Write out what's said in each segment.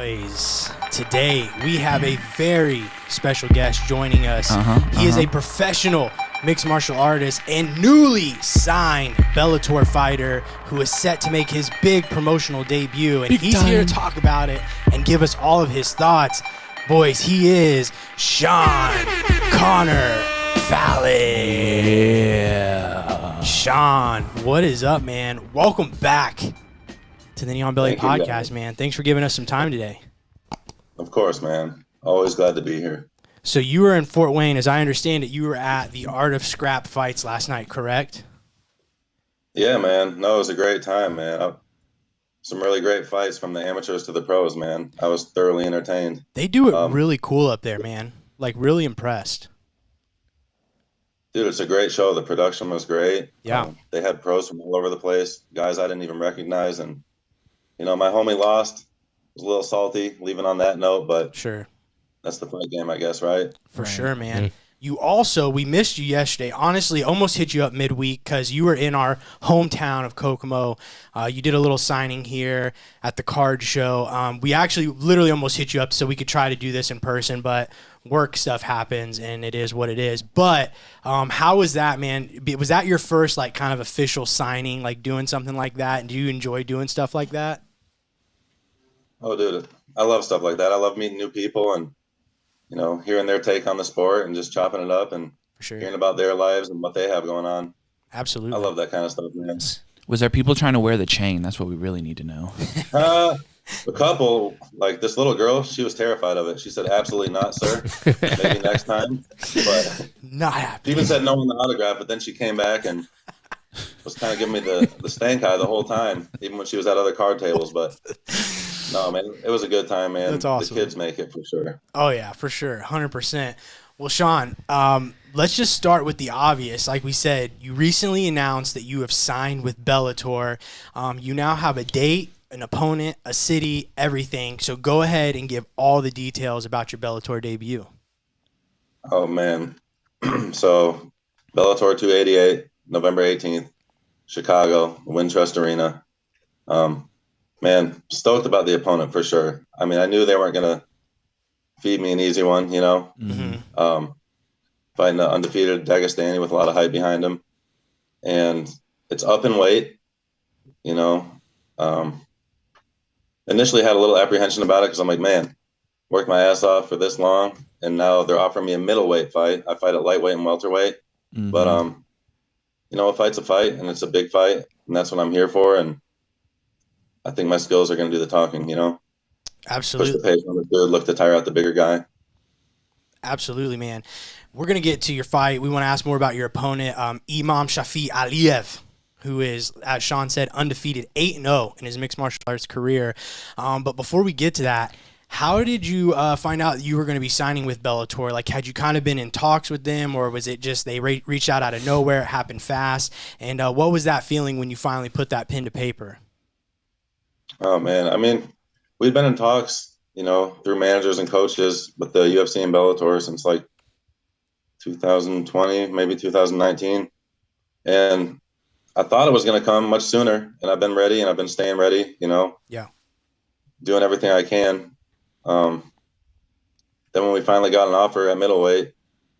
Boys, today we have a very special guest joining us. He is a professional mixed martial artist and newly signed Bellator fighter who is set to make his big promotional debut, and he's here to talk about it and give us all of his thoughts. Boys, he is Sean Connor Fallon. Yeah. Sean, what is up, man? Welcome back to the Neon Belly podcast, man. Thanks for giving us some time today. Of course, man. Always glad to be here. So you were in Fort Wayne. As I understand it, you were at the Art of Scrap fights last night, correct? Yeah, man. No, it was a great time, man. Some really great fights from the amateurs to the pros, man. I was thoroughly entertained. They do it really cool up there, man. Like, really impressed. Dude, it's a great show. The production was great. Yeah. They had pros from all over the place, guys I didn't even recognize. And, you know, my homie lost. Was a little salty leaving on that note, but Sure. that's the fight game, I guess, right? For sure, man. You also, we missed you yesterday. Honestly, almost hit you up midweek because you were in our hometown of Kokomo. You did a little signing here at the card show. We actually literally almost hit you up so we could try to do this in person, but work stuff happens and it is what it is. But how was that, man? Was that your first like kind of official signing, like doing something like that? And do you enjoy doing stuff like that? Oh, dude, I love stuff like that. I love meeting new people and, you know, hearing their take on the sport and just chopping it up and hearing about their lives and what they have going on. Absolutely. I love that kind of stuff, man. Was there people trying to wear the chain? That's what we really need to know. A couple, like this little girl, she was terrified of it. She said, "Absolutely not, sir. Maybe next time." But not happy. She even said no on the autograph, but then she came back and was kind of giving me the stank eye the whole time, even when she was at other card tables. But no, man, it was a good time, man. That's awesome. The kids make it for sure. Oh, yeah, for sure. 100%. Well, Sean, let's just start with the obvious. Like we said, you recently announced that you have signed with Bellator. You now have a date, an opponent, a city, everything. So go ahead and give all the details about your Bellator debut. Oh, man. So Bellator 288, November 18th, Chicago, Wintrust Arena. Man, stoked about the opponent for sure. I mean, I knew they weren't going to feed me an easy one, you know. Fighting an undefeated Dagestani with a lot of hype behind him. And it's up in weight, you know. Initially had a little apprehension about it because I'm like, man, worked my ass off for this long, and now they're offering me a middleweight fight. I fight at lightweight and welterweight. But, you know, a fight's a fight, and it's a big fight, and that's what I'm here for. And I think my skills are going to do the talking, you know? Absolutely. Push the pace on the good, look to tire out the bigger guy. Absolutely, man. We're going to get to your fight. We want to ask more about your opponent, Imam Shafi Aliyev, who is, as Sean said, undefeated 8-0 in his mixed martial arts career. But before we get to that, how did you find out you were going to be signing with Bellator? Like, had you kind of been in talks with them, or was it just they reached out of nowhere, it happened fast? And what was that feeling when you finally put that pen to paper? Oh, man. I mean, we'd been in talks, you know, through managers and coaches with the UFC and Bellator since like 2020, maybe 2019. And I thought it was going to come much sooner, and I've been ready and I've been staying ready, you know, doing everything I can. Then when we finally got an offer at middleweight,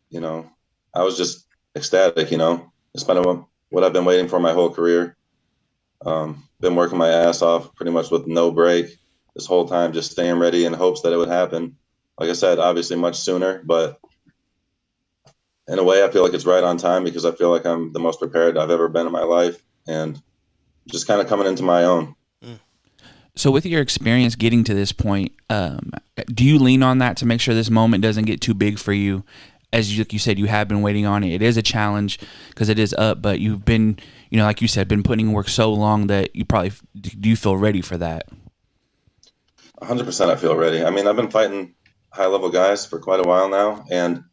you know, I was just ecstatic, you know, it's kind of what I've been waiting for my whole career. Been working my ass off pretty much with no break this whole time, just staying ready in hopes that it would happen. Like I said, obviously much sooner, but in a way I feel like it's right on time because I feel like I'm the most prepared I've ever been in my life and just kind of coming into my own. So with your experience getting to this point, do you lean on that to make sure this moment doesn't get too big for you? As you said, you have been waiting on it. It is a challenge because it is up, but you've been, you know, like you said, been putting in work so long that you probably, do you feel ready for that? 100% I feel ready. I mean, I've been fighting high-level guys for quite a while now, and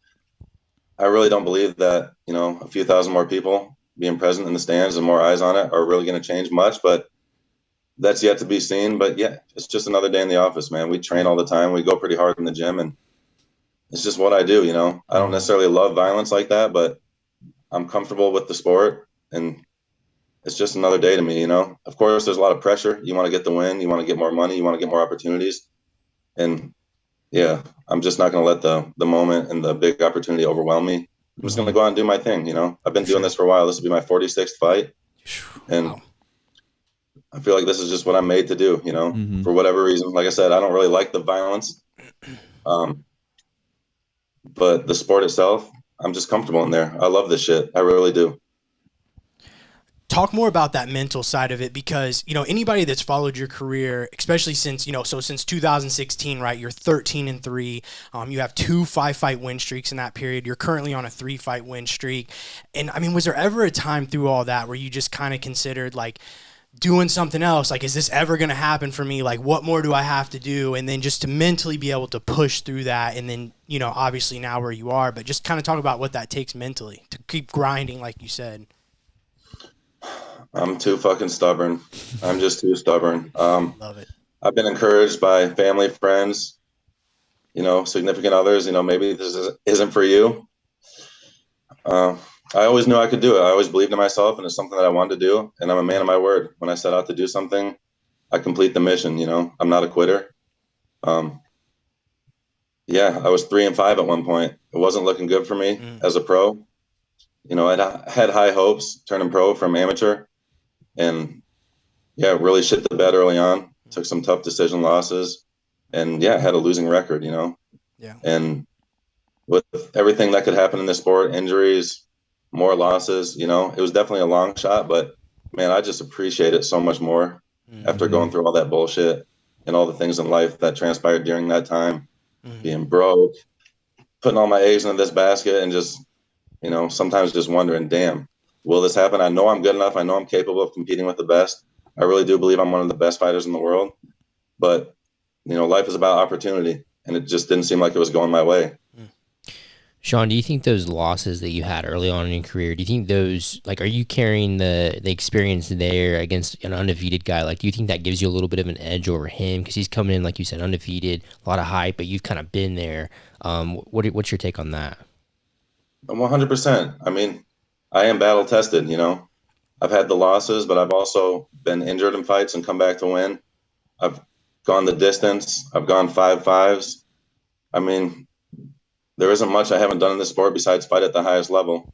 I really don't believe that, you know, a few thousand more people being present in the stands and more eyes on it are really going to change much, but that's yet to be seen. But yeah, it's just another day in the office, man. We train all the time. We go pretty hard in the gym, and it's just what I do, you know. I don't necessarily love violence like that, but I'm comfortable with the sport, and it's just another day to me, you know. Of course, there's a lot of pressure. You want to get the win. You want to get more money. You want to get more opportunities. And yeah, I'm just not going to let the moment and the big opportunity overwhelm me. I'm just going to go out and do my thing. I've been doing this for a while. This will be my 46th fight. And Wow. I feel like this is just what I'm made to do, for whatever reason. Like I said, I don't really like the violence. But the sport itself, I'm just comfortable in there. I love this shit. I really do. Talk more about that mental side of it, because anybody that's followed your career, especially since since 2016, right? You're 13-3. You have 2 5-fight win streaks in that period. You're currently on a 3-fight win streak. And I mean, was there ever a time through all that where you just kind of considered like doing something else? Like, is this ever going to happen for me? Like, what more do I have to do? And then just to mentally be able to push through that, and then obviously now where you are, but just kind of talk about what that takes mentally to keep grinding, like you said. I'm too fucking stubborn. I'm just too stubborn. Love it. I've been encouraged by family, friends, significant others. Maybe this isn't for you. I always knew I could do it. I always believed in myself, and it's something that I wanted to do. And I'm a man of my word. When I set out to do something, I complete the mission. I'm not a quitter. Yeah, I was 3-5 at one point. It wasn't looking good for me as a pro. I had high hopes turning pro from amateur. And yeah, really shit the bed early on. Took some tough decision losses, and yeah, had a losing record. Yeah. And with everything that could happen in this sport, injuries, more losses, it was definitely a long shot. But man, I just appreciate it so much more after going through all that bullshit and all the things in life that transpired during that time. Being broke, putting all my eggs into this basket, and just sometimes just wondering, damn, will this happen? I know I'm good enough. I know I'm capable of competing with the best. I really do believe I'm one of the best fighters in the world. But, life is about opportunity, and it just didn't seem like it was going my way. Sean, do you think those losses that you had early on in your career, do you think those, like, are you carrying the experience there against an undefeated guy? Like, do you think that gives you a little bit of an edge over him? Because he's coming in, like you said, undefeated, a lot of hype, but you've kind of been there. What's your take on that? 100%. I mean, I am battle tested, I've had the losses, but I've also been injured in fights and come back to win. I've gone the distance. I've gone 5-5s. I mean, there isn't much I haven't done in this sport besides fight at the highest level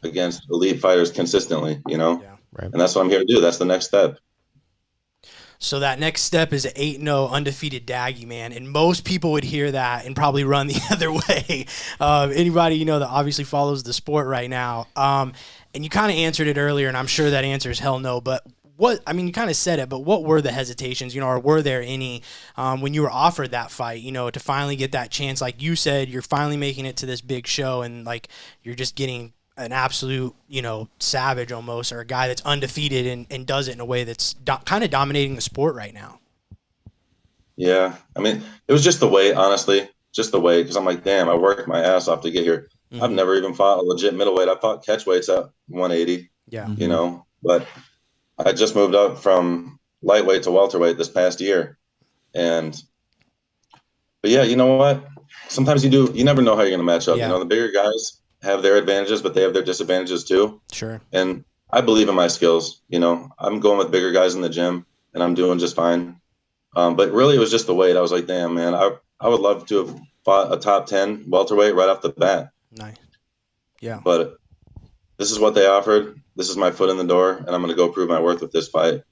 against elite fighters consistently, Yeah. Right. And that's what I'm here to do. That's the next step. So that next step is an 8-0 undefeated Daggy, man. And most people would hear that and probably run the other way. Anybody, that obviously follows the sport right now. And you kind of answered it earlier, and I'm sure that answer is hell no. But you kind of said it, but what were the hesitations, or were there any when you were offered that fight, to finally get that chance? Like you said, you're finally making it to this big show, and like you're just getting an absolute, savage almost, or a guy that's undefeated and does it in a way that's kind of dominating the sport right now. Yeah. I mean, it was just the way, honestly, because I'm like, damn, I worked my ass off to get here. I've never even fought a legit middleweight. I fought catchweights at 180, but I just moved up from lightweight to welterweight this past year. But yeah, you know what? Sometimes you never know how you're going to match up. Yeah. The bigger guys have their advantages, but they have their disadvantages too. Sure. And I believe in my skills. I'm going with bigger guys in the gym, and I'm doing just fine. But really, it was just the weight. I was like, damn, man, I would love to have fought a top 10 welterweight right off the bat. Nice. Yeah. But this is what they offered. This is my foot in the door, and I'm going to go prove my worth with this fight.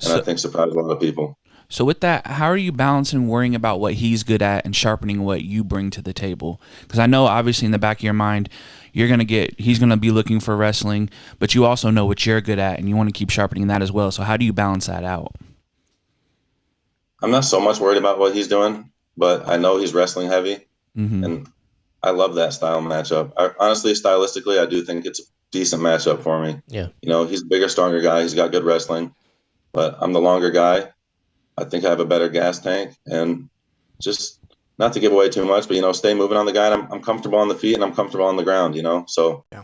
And I think surprise a lot of people. So with that, how are you balancing worrying about what he's good at and sharpening what you bring to the table? Because I know obviously in the back of your mind, he's going to be looking for wrestling, but you also know what you're good at and you want to keep sharpening that as well. So how do you balance that out? I'm not so much worried about what he's doing, but I know he's wrestling heavy, and I love that style matchup. Honestly, stylistically, I do think it's a decent matchup for me. Yeah. He's a bigger, stronger guy. He's got good wrestling, but I'm the longer guy. I think I have a better gas tank, and just not to give away too much, but stay moving on the guy. And I'm comfortable on the feet, and I'm comfortable on the ground. So yeah.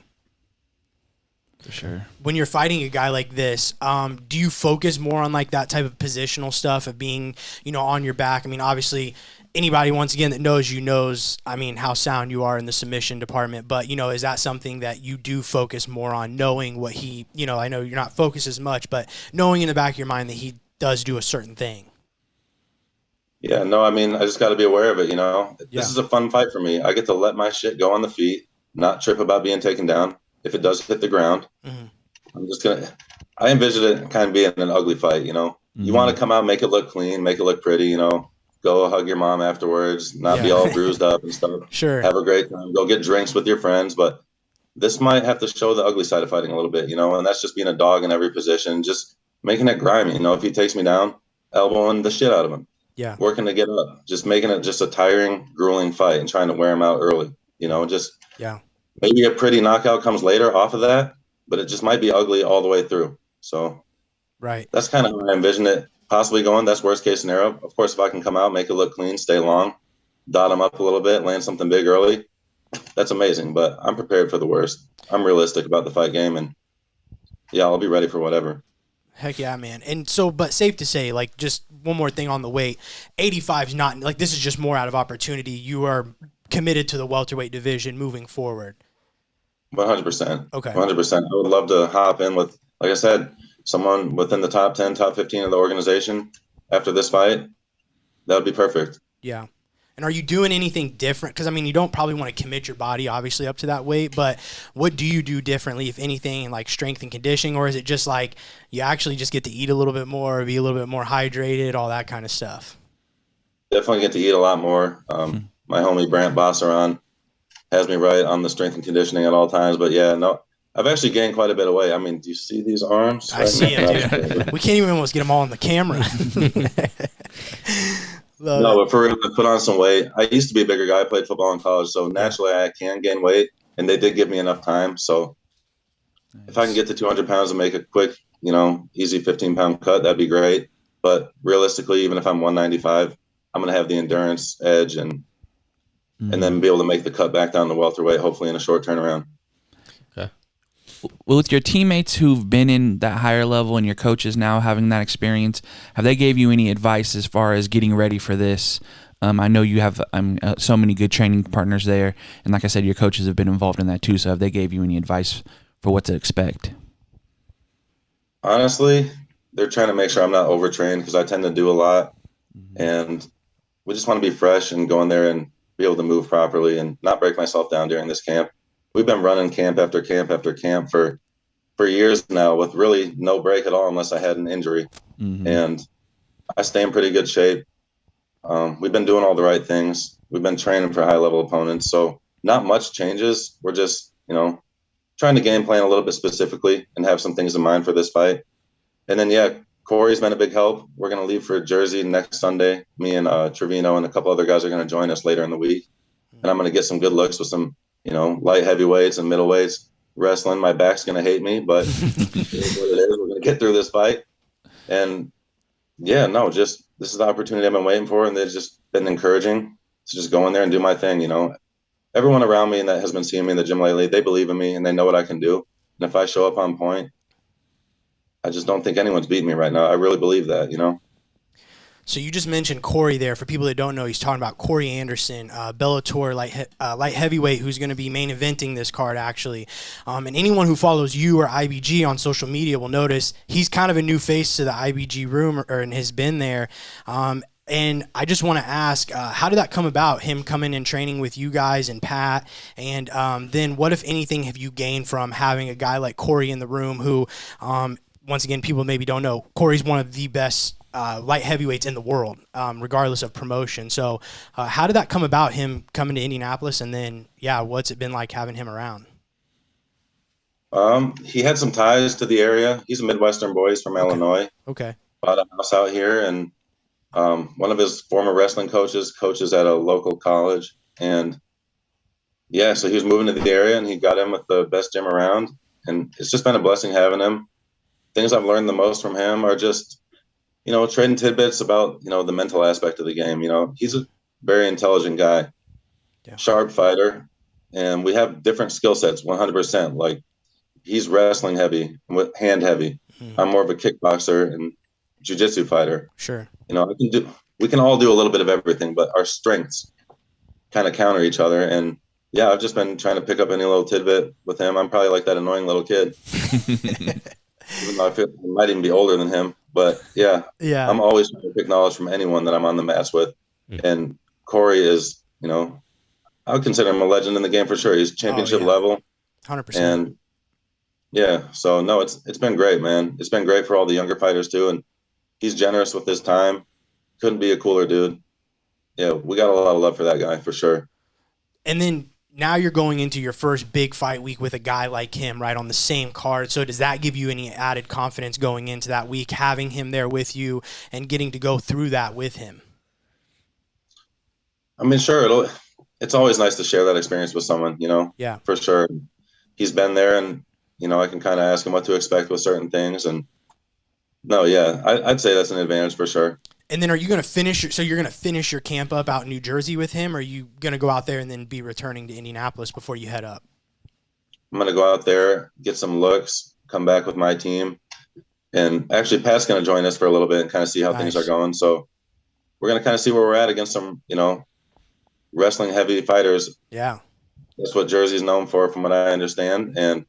For sure. When you're fighting a guy like this, do you focus more on like that type of positional stuff of being, on your back? I mean, obviously, anybody once again that knows you knows, I mean, how sound you are in the submission department. But is that something that you do focus more on, knowing what he, I know you're not focused as much, but knowing in the back of your mind that he does do a certain thing? Yeah, no, I mean, I just got to be aware of it, you know. This Yeah. is a fun fight for me. I get to let my shit go on the feet, not trip about being taken down. If it does hit the ground, Hmm. I'm just gonna. I envision it kind of being an ugly fight, you know. You want Mm-hmm. to come out, make it look clean, make it look pretty, you know. Go hug your mom afterwards, not be Yeah. all bruised up and stuff. Sure. Have a great time. Go get drinks with your friends, but this might have to show the ugly side of fighting a little bit, you know. And that's just being a dog in every position, just making it grimy. You know, if he takes me down, elbowing the shit out of him, Yeah. working to get up, just making it just a tiring, grueling fight and trying to wear him out early. You know, just Yeah. maybe a pretty knockout comes later off of that, but it just might be ugly all the way through. So Right. that's kind of how I envision it possibly going. That's worst case scenario. Of course, if I can come out, make it look clean, stay long, dot him up a little bit, land something big early, that's amazing. But I'm prepared for the worst. I'm realistic about the fight game, and yeah, I'll be ready for whatever. Heck yeah, man. And so, but safe to say, like, just one more thing on the weight, 85 is not, like, this is just more out of opportunity. You are committed to the welterweight division moving forward. 100%. Okay. 100%. I would love to hop in with, like I said, someone within the top 10, top 15 of the organization after this fight. That would be perfect. Yeah. And are you doing anything different? Because, I mean, you don't probably want to commit your body, obviously, up to that weight, but what do you do differently, if anything, like strength and conditioning, or is it just like you actually just get to eat a little bit more, be a little bit more hydrated, all that kind of stuff? Definitely get to eat a lot more. My homie Brant Bosseron has me right on the strength and conditioning at all times. But yeah, no, I've actually gained quite a bit of weight. I mean, do you see these arms? I see it, dude. We can't even almost get them all on the camera. No, but for real, I put on some weight. I used to be a bigger guy. I played football in college, so Yeah. naturally I can gain weight, and they did give me enough time. So if I can get to 200 pounds and make a quick, you know, easy 15-pound cut, that'd be great. But realistically, even if I'm 195, I'm going to have the endurance edge and then be able to make the cut back down to welterweight, hopefully in a short turnaround. Well, with your teammates who've been in that higher level and your coaches now having that experience, have they gave you any advice as far as getting ready for this? I know you have so many good training partners there, and like I said, your coaches have been involved in that too. So have they gave you any advice for what to expect? Honestly, they're trying to make sure I'm not overtrained because I tend to do a lot, and we just want to be fresh and go in there and be able to move properly and not break myself down during this camp. We've been running camp after camp after camp for years now with really no break at all unless I had an injury. And I stay in pretty good shape. We've been doing all the right things. We've been training for high level opponents. So not much changes. We're just, you know, trying to game plan a little bit specifically and have some things in mind for this fight. And then, yeah, Corey's been a big help. We're going to leave for Jersey next Sunday. Me and Trevino and a couple other guys are going to join us later in the week. And I'm going to get some good looks with some, you know, light heavyweights and middleweights wrestling. My back's going to hate me, but it is what it is. We're going to get through this fight. And yeah, no, just this is the opportunity I've been waiting for. And they've just been encouraging to just go in there and do my thing. You know, everyone around me that has been seeing me in the gym lately, they believe in me and they know what I can do. And if I show up on point, I just don't think anyone's beating me right now. I really believe that, you know. So you just mentioned Corey there. For people that don't know, he's talking about Corey Anderson, Bellator light heavyweight, who's going to be main eventing this card, actually. And anyone who follows you or IBG on social media will notice he's kind of a new face to the IBG room, and has been there. And I just want to ask, how did that come about, him coming and training with you guys and Pat? And then what, if anything, have you gained from having a guy like Corey in the room who, once again, people maybe don't know, Corey's one of the best light heavyweights in the world, regardless of promotion. So how did that come about, him coming to Indianapolis? And then, yeah, what's it been like having him around? He had some ties to the area. He's a Midwestern boy. He's from Illinois. Okay. Bought a house out here, and one of his former wrestling coaches coaches at a local college. And yeah, so he was moving to the area, and he got in with the best gym around. And it's just been a blessing having him. Things I've learned the most from him are just, you know, trading tidbits about, you know, the mental aspect of the game. You know, he's a very intelligent guy, sharp fighter, and we have different skill sets, 100%. Like, he's wrestling heavy, hand heavy. I'm more of a kickboxer and jiu-jitsu fighter. Sure. You know, we can all do a little bit of everything, but our strengths kind of counter each other. And yeah, I've just been trying to pick up any little tidbit with him. I'm probably like that annoying little kid. even though I feel I might even be older than him. But yeah, Yeah. I'm always trying to pick knowledge from anyone that I'm on the mats with. And Corey is, I would consider him a legend in the game for sure. He's championship level. 100%. And yeah, so no, it's been great, man. It's been great for all the younger fighters too. And he's generous with his time. Couldn't be a cooler dude. Yeah, we got a lot of love for that guy for sure. And then now you're going into your first big fight week with a guy like him, right, on the same card. So does that give you any added confidence going into that week, having him there with you and getting to go through that with him? I mean, sure, it's always nice to share that experience with someone, Yeah. for sure. He's been there, and, I can kind of ask him what to expect with certain things. And no, yeah, I'd say that's an advantage for sure. And then are you going to finish? So you're going to finish your camp up out in New Jersey with him, or are you going to go out there and then be returning to Indianapolis before you head up? I'm going to go out there, get some looks, come back with my team. And actually, Pat's going to join us for a little bit and kind of see how things are going. So we're going to kind of see where we're at against some, wrestling heavy fighters. Yeah. That's what Jersey's known for, from what I understand. And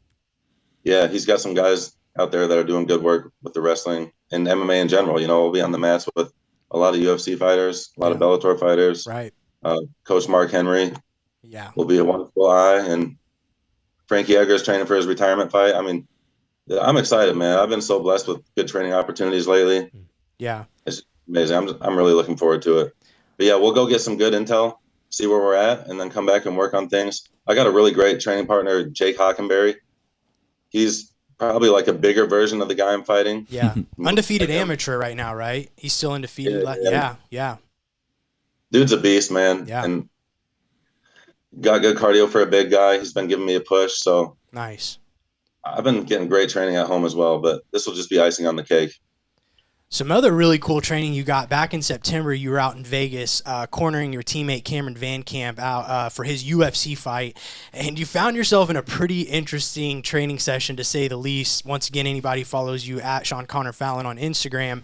yeah, he's got some guys out there that are doing good work with the wrestling and MMA in general. We'll be on the mats with a lot of UFC fighters, a lot of Bellator fighters. Right. Coach Mark Henry will be a wonderful eye. And Frankie Edgar's training for his retirement fight. I mean, I'm excited, man. I've been so blessed with good training opportunities lately. Yeah. It's amazing. I'm really looking forward to it. But yeah, we'll go get some good intel, see where we're at, and then come back and work on things. I got a really great training partner, Jake Hockenberry. He's probably like a bigger version of the guy I'm fighting. Yeah. Undefeated amateur right now, right? He's still undefeated. Yeah. Dude's a beast, man. Yeah. And got good cardio for a big guy. He's been giving me a push. So nice. I've been getting great training at home as well, but this will just be icing on the cake. Some other really cool training you got back in September. You were out in Vegas cornering your teammate Cameron Van Camp out for his UFC fight, and you found yourself in a pretty interesting training session, to say the least. Once again, anybody follows you at Sean Connor Fallon on Instagram.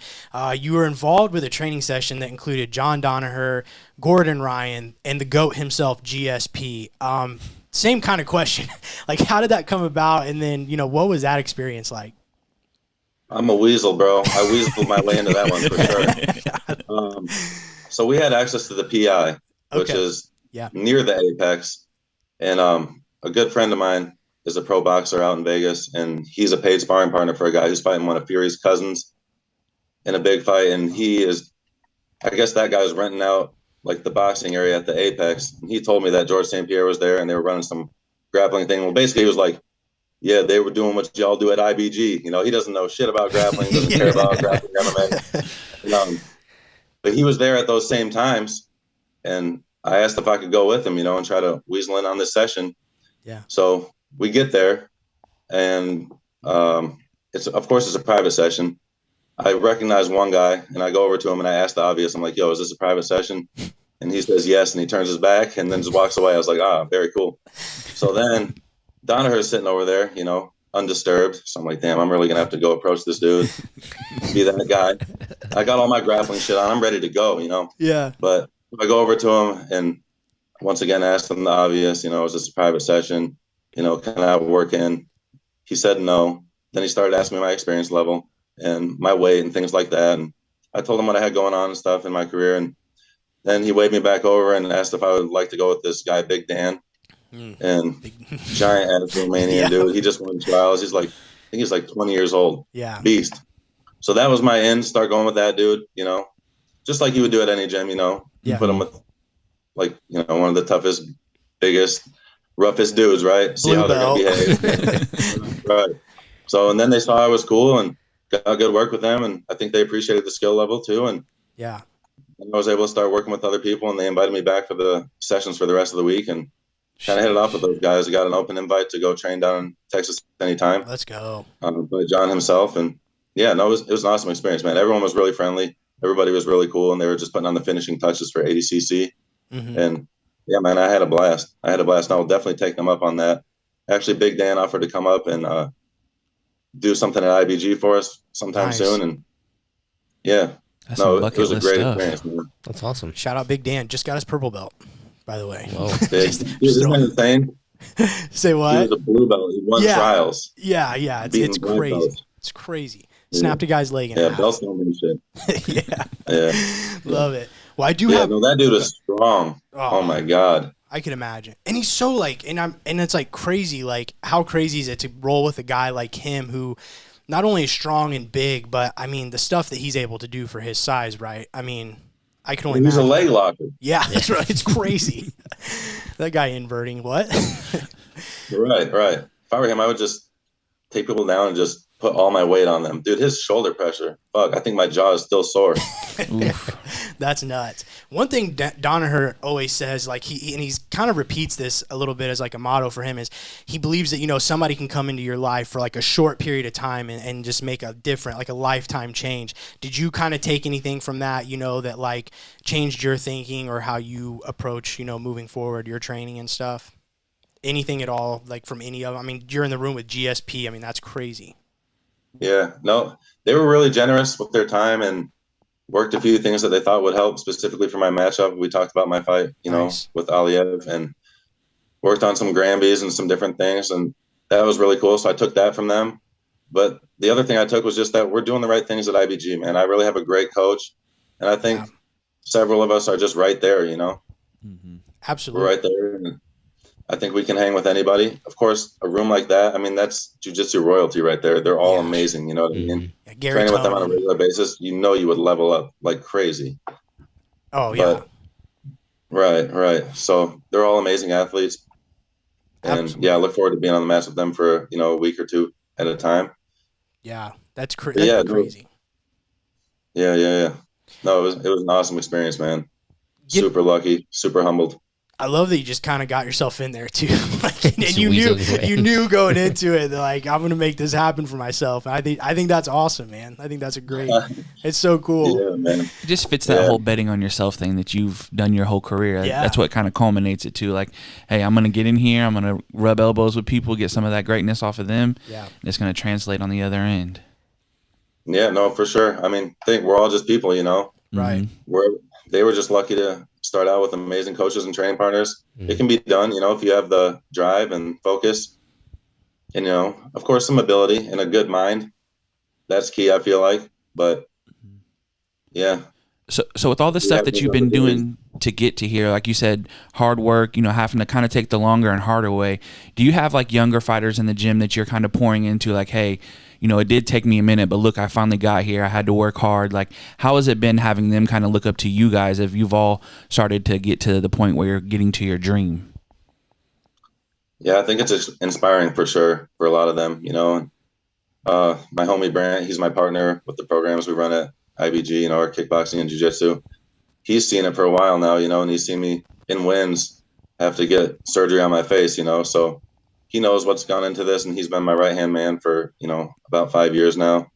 You were involved with a training session that included John Danaher, Gordon Ryan, and the GOAT himself, GSP. Same kind of question. Like, how did that come about? And then, what was that experience like? I'm a weasel, bro. I weaseled my way into that one for sure. So we had access to the PI, which is near the Apex. And a good friend of mine is a pro boxer out in Vegas, and he's a paid sparring partner for a guy who's fighting one of Fury's cousins in a big fight. And I guess that guy was renting out like the boxing area at the Apex. And he told me that George St. Pierre was there and they were running some grappling thing. Well, basically he was like, yeah, they were doing what y'all do at IBG. He doesn't know shit about grappling, doesn't care about grappling MMA. But he was there at those same times, and I asked if I could go with him, and try to weasel in on this session. Yeah. So we get there, and it's a private session. I recognize one guy, and I go over to him, and I ask the obvious. I'm like, yo, is this a private session? And he says yes, and he turns his back and then just walks away. I was like, very cool. So then Danaher's sitting over there, undisturbed. So I'm like, damn, I'm really going to have to go approach this dude, be that guy. I got all my grappling shit on. I'm ready to go, Yeah. But I go over to him and once again asked him the obvious, is this a private session? Can I work in? He said no. Then he started asking me my experience level and my weight and things like that. And I told him what I had going on and stuff in my career. And then he waved me back over and asked if I would like to go with this guy, Big Dan. And giant attitude mania, dude. He just won trials. I think he's like 20 years old. Yeah. Beast. So that was my end. Start going with that dude, just like you would do at any gym, put him with one of the toughest, biggest, roughest dudes, right? See how they're going to behave. Right. So, and then they saw I was cool and got good work with them. And I think they appreciated the skill level too. And yeah, I was able to start working with other people and they invited me back for the sessions for the rest of the week. And kind of hit it off with those guys. I got an open invite to go train down in Texas anytime. Let's go. By John himself. And yeah, no, it was an awesome experience, man. Everyone was really friendly. Everybody was really cool. And they were just putting on the finishing touches for ADCC. And yeah, man, I had a blast. And I will definitely take them up on that. Actually, Big Dan offered to come up and do something at IBG for us sometime soon. And yeah, it was a great experience, man. That's awesome. Shout out Big Dan. Just got his purple belt, by the way. Whoa. Isn't that insane? Say what? He was a blue belt. He won trials. Yeah. It's crazy. It's crazy. Snapped a guy's leg in Yeah, half. Bell's don't mean shit. Yeah. Love it. Well, I do have. No, that dude is strong. Oh my God. I can imagine. And he's so like, and it's like crazy. Like, how crazy is it to roll with a guy like him who not only is strong and big, but I mean, the stuff that he's able to do for his size, right? I mean, I can only He's imagine. a leg locker. Yeah, that's right. It's crazy. That guy inverting what? Right. If I were him, I would just take people down and just put all my weight on them. Dude, his shoulder pressure. Fuck, I think my jaw is still sore. That's nuts. One thing Danaher always says, like he's kind of repeats this a little bit as like a motto for him, is he believes that, you know, somebody can come into your life for like a short period of time and just make a different, like a lifetime change. Did you kind of take anything from that, you know, that like changed your thinking or how you approach, you know, moving forward, your training and stuff? Anything at all, like from any of them? I mean, you're in the room with GSP. I mean, that's crazy. Yeah, no, they were really generous with their time and worked a few things that they thought would help specifically for my matchup. We talked about my fight, you know, with Aliev, and worked on some Granbys and some different things. And that was really cool. So I took that from them. But the other thing I took was just that we're doing the right things at IBG, man. I really have a great coach. And I think several of us are just right there, you know. Absolutely. We're right there. And I think we can hang with anybody. Of course, a room like that, I mean, that's jiu-jitsu royalty right there. They're all amazing, you know what I mean? Yeah, Training with them on a regular basis, you know you would level up like crazy. Oh, yeah. But, right. So they're all amazing athletes. And, Absolutely. I look forward to being on the match with them for, you know, a week or two at a time. Yeah, that's crazy. Yeah. No, it was an awesome experience, man. Super lucky, super humbled. I love that you just kind of got yourself in there too, like, and you knew going into it that like I'm gonna make this happen for myself. And I think that's awesome, man. I think that's a great. It's so cool. Yeah, man. It just fits that whole betting on yourself thing that you've done your whole career. Yeah. That's what kind of culminates it to. Like, hey, I'm gonna get in here. I'm gonna rub elbows with people, get some of that greatness off of them. Yeah, and it's gonna translate on the other end. Yeah, no, for sure. I mean, I think we're all just people, you know. Right. They were just lucky to start out with amazing coaches and training partners. It can be done, you know, if you have the drive and focus and, you know, of course, some ability and a good mind. That's key, I feel like. But yeah. So with all the stuff that you've been doing to get to here, like you said, hard work, you know, having to kind of take the longer and harder way, do you have like younger fighters in the gym that you're kind of pouring into, like, hey, you know, it did take me a minute, but look, I finally got here. I had to work hard. Like, how has it been having them kind of look up to you guys if you've all started to get to the point where you're getting to your dream? Yeah, I think it's inspiring for sure for a lot of them, you know. My homie Brant, he's my partner with the programs we run at IBG, you know, our kickboxing and jiu-jitsu. He's seen it for a while now, you know, and he's seen me in wins have to get surgery on my face, you know, so he knows what's gone into this, and he's been my right-hand man for, you know, about 5 years now.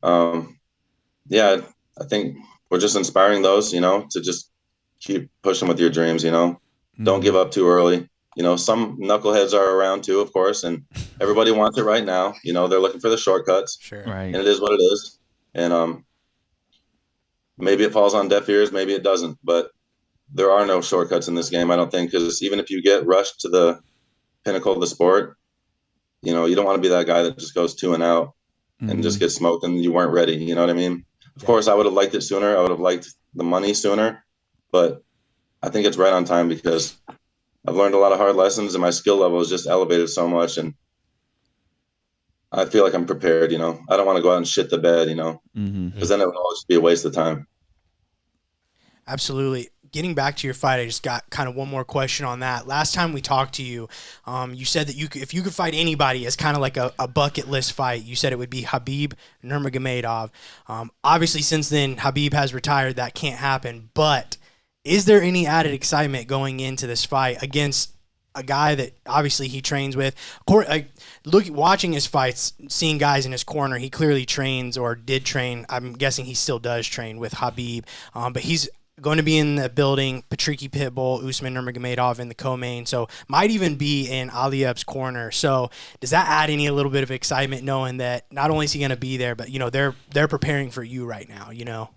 Yeah, I think we're just inspiring those, you know, to just keep pushing with your dreams, you know. Don't give up too early. You know, some knuckleheads are around too, of course, and everybody wants it right now. You know, they're looking for the shortcuts. Sure. Right. And it is what it is. And maybe it falls on deaf ears, maybe it doesn't, but there are no shortcuts in this game, I don't think, because even if you get rushed to the pinnacle of the sport, you know, you don't want to be that guy that just goes 2 and out and just gets smoked and you weren't ready. You know what I mean? Of course, I would have liked it sooner. I would have liked the money sooner, but I think it's right on time because I've learned a lot of hard lessons and my skill level is just elevated so much. And I feel like I'm prepared, you know. I don't want to go out and shit the bed, you know, because then it would all just be a waste of time. Absolutely. Getting back to your fight, I just got kind of one more question on that. Last time we talked to you, you said that if you could fight anybody as kind of like a bucket list fight, you said it would be Khabib Nurmagomedov. Obviously, since then, Khabib has retired. That can't happen. But is there any added excitement going into this fight against a guy that obviously he trains with? Watching his fights, seeing guys in his corner, he clearly trains or did train. I'm guessing he still does train with Khabib, but he's going to be in the building, Patricky Pitbull, Usman Nurmagomedov in the co-main, so might even be in Aliev's corner. So does that add a little bit of excitement knowing that not only is he going to be there, but, you know, they're preparing for you right now, you know?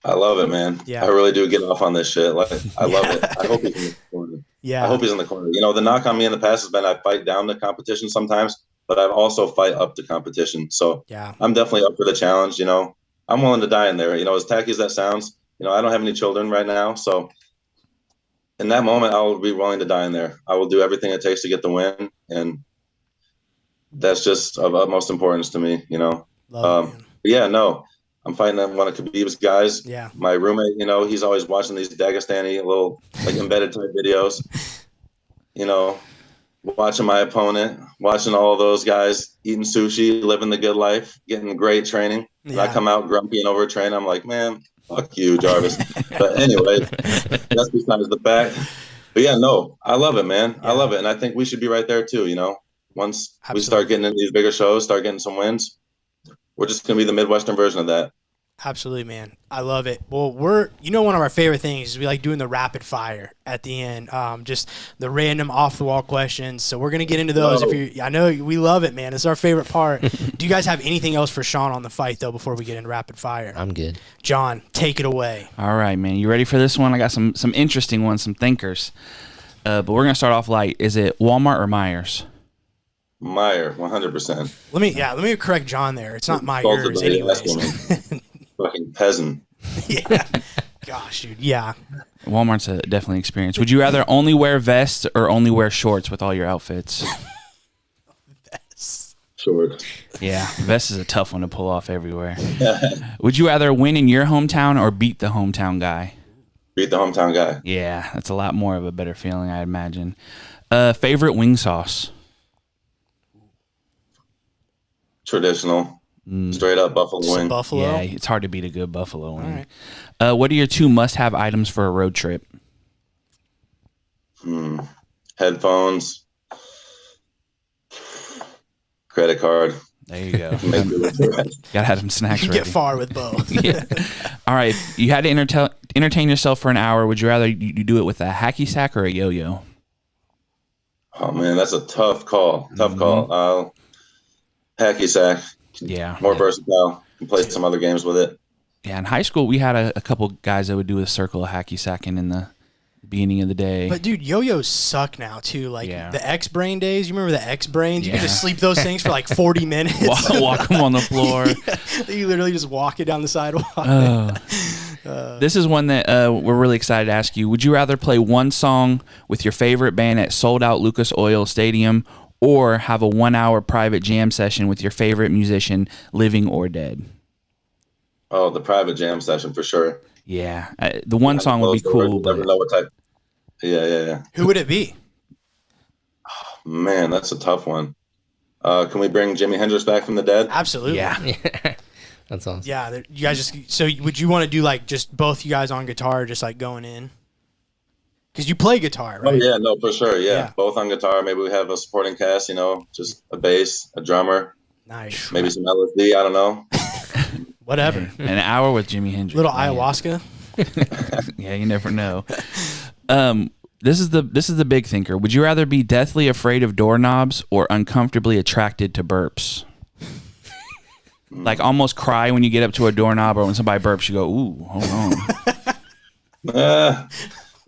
I love it, man. Yeah. I really do get off on this shit. Like, I love it. I hope he's in the corner. Yeah. I hope he's in the corner. You know, the knock on me in the past has been I fight down the competition sometimes. but I've also fight up to competition. So Yeah. I'm definitely up for the challenge. You know, I'm willing to die in there. You know, as tacky as that sounds, you know, I don't have any children right now. So in that moment, I will be willing to die in there. I will do everything it takes to get the win. And that's just of utmost importance to me, you know. Love it, man. Yeah, no, I'm fighting one of Khabib's guys. Yeah. My roommate, you know, he's always watching these Dagestani little like embedded type videos, you know, watching my opponent, watching all of those guys eating sushi, living the good life, getting great training. And I come out grumpy and overtrained. I'm like, man, fuck you, Jarvis. But anyway, that's besides the fact. But yeah, no, I love it, man. I love it. And I think we should be right there too, you know. Once we start getting in these bigger shows, start getting some wins, we're just going to be the Midwestern version of that. Absolutely, man. I love it. Well, one of our favorite things is we like doing the rapid fire at the end, just the random off the wall questions. So we're going to get into those. I know we love it, man. It's our favorite part. Do you guys have anything else for Sean on the fight though, before we get into rapid fire? I'm good. John, take it away. All right, man. You ready for this one? I got some interesting ones, some thinkers. But we're going to start off light. Is it Walmart or Myers? Meyer, 100%. Let me correct John there. It's not Myers anyways. Fucking peasant. Yeah. Gosh, dude. Yeah. Walmart's a definitely experience. Would you rather only wear vests or only wear shorts with all your outfits? Vests. Shorts. Yeah, vest is a tough one to pull off everywhere. Would you rather win in your hometown or beat the hometown guy? Beat the hometown guy. Yeah, that's a lot more of a better feeling, I imagine. Favorite wing sauce? Traditional. Straight up buffalo wing. Buffalo? Yeah, it's hard to beat a good buffalo wing. Right. What are your 2 must-have items for a road trip? Headphones. Credit card. There you go. Gotta have some snacks ready. Get far with both. Yeah. All right, you had to entertain yourself for an hour. Would you rather you do it with a hacky sack or a yo-yo? Oh man, that's a tough call. Call. Hacky sack. Yeah. More versatile. Can play some other games with it. Yeah, in high school we had a couple guys that would do a circle of hacky sacking in the beginning of the day. But dude, yo-yos suck now too. Like the X-Brain days. You remember the X-Brains? You could just sleep those things for like 40 minutes. Walk them on the floor. You literally just walk it down the sidewalk. This is one that we're really excited to ask you. Would you rather play one song with your favorite band at sold-out Lucas Oil Stadium, or have a 1-hour private jam session with your favorite musician, living or dead? Oh, the private jam session for sure. Yeah, the one song would be cool, but never know what type. Yeah. Who would it be? Oh, man, that's a tough one. Can we bring Jimi Hendrix back from the dead? Absolutely. Yeah. That's awesome. Yeah, you guys so would you want to do like just both you guys on guitar, just like going in? Because you play guitar, right? Oh, yeah, no, for sure. Yeah, both on guitar. Maybe we have a supporting cast, you know, just a bass, a drummer. Nice. Maybe some LSD. I don't know. Whatever. An hour with Jimi Hendrix. Little ayahuasca. Yeah, you never know. This is the big thinker. Would you rather be deathly afraid of doorknobs or uncomfortably attracted to burps? Like almost cry when you get up to a doorknob, or when somebody burps, you go, "Ooh, hold on."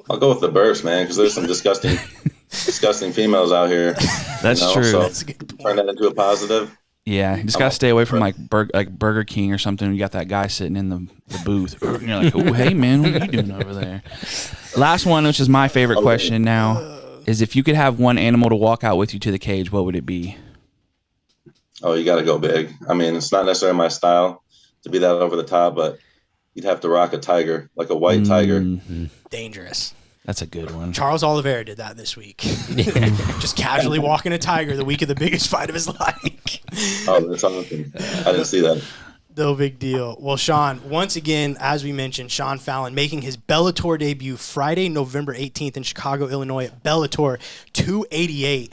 I'll go with the burps, man, because there's some disgusting females out here. That's true. So That's a good point. turn that into a positive. Yeah, you just gotta stay away from like Burger King or something. You got that guy sitting in the booth, and you're like, "Oh, hey man, what are you doing over there?" Last one, which is my favorite question now, is if you could have one animal to walk out with you to the cage, what would it be? Oh, you got to go big. I mean, it's not necessarily my style to be that over the top, but you'd have to rock a tiger, like a white tiger. Dangerous. That's a good one. Charles Oliveira did that this week. Just casually walking a tiger the week of the biggest fight of his life. Oh, that's awesome. I didn't see that. No big deal. Well, Sean, once again, as we mentioned, Sean Fallon making his Bellator debut Friday, November 18th in Chicago, Illinois at Bellator 288.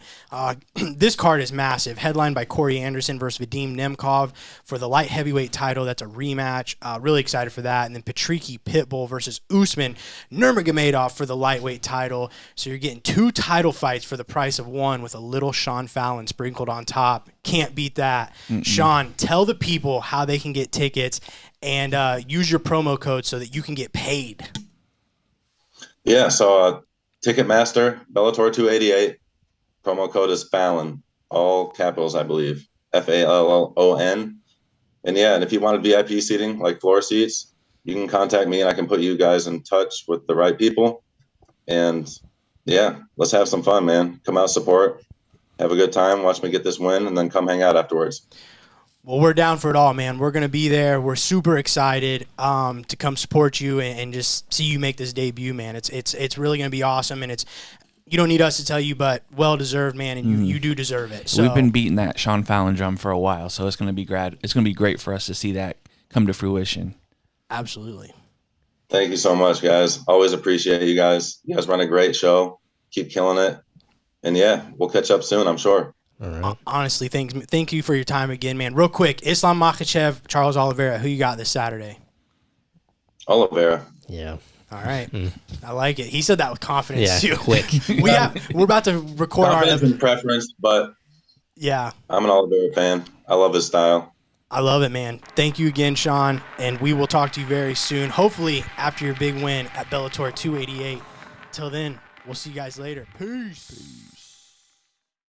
This card is massive. Headlined by Corey Anderson versus Vadim Nemkov for the light heavyweight title. That's a rematch. Really excited for that. And then Patricky Pitbull versus Usman Nurmagomedov for the lightweight title. So you're getting 2 title fights for the price of one with a little Sean Fallon sprinkled on top. Can't beat that. Sean, tell the people how they can get tickets and use your promo code so that you can get paid. Yeah, so Ticketmaster, Bellator 288. Promo code is Fallon, all capitals, I believe. Fallon. And yeah, and if you wanted VIP seating, like floor seats, you can contact me and I can put you guys in touch with the right people. And yeah, let's have some fun, man. Come out, support, have a good time, watch me get this win, and then come hang out afterwards. Well, we're down for it all, man. We're going to be there. We're super excited to come support you and just see you make this debut, man. It's really going to be awesome, and you don't need us to tell you, but well-deserved, man, and you do deserve it. So we've been beating that Sean Fallon drum for a while, so it's going to be It's going to be great for us to see that come to fruition. Absolutely. Thank you so much, guys. Always appreciate you guys. You guys run a great show. Keep killing it. And yeah, we'll catch up soon, I'm sure. All right. Honestly, thank you for your time again, man. Real quick, Islam Makhachev, Charles Oliveira, who you got this Saturday? Oliveira. Yeah. All right. I like it. He said that with confidence, too. Quick. We're about to record confidence and preference, but yeah, I'm an Oliveira fan. I love his style. I love it, man. Thank you again, Sean, and we will talk to you very soon, hopefully after your big win at Bellator 288. Till then, we'll see you guys later. Peace.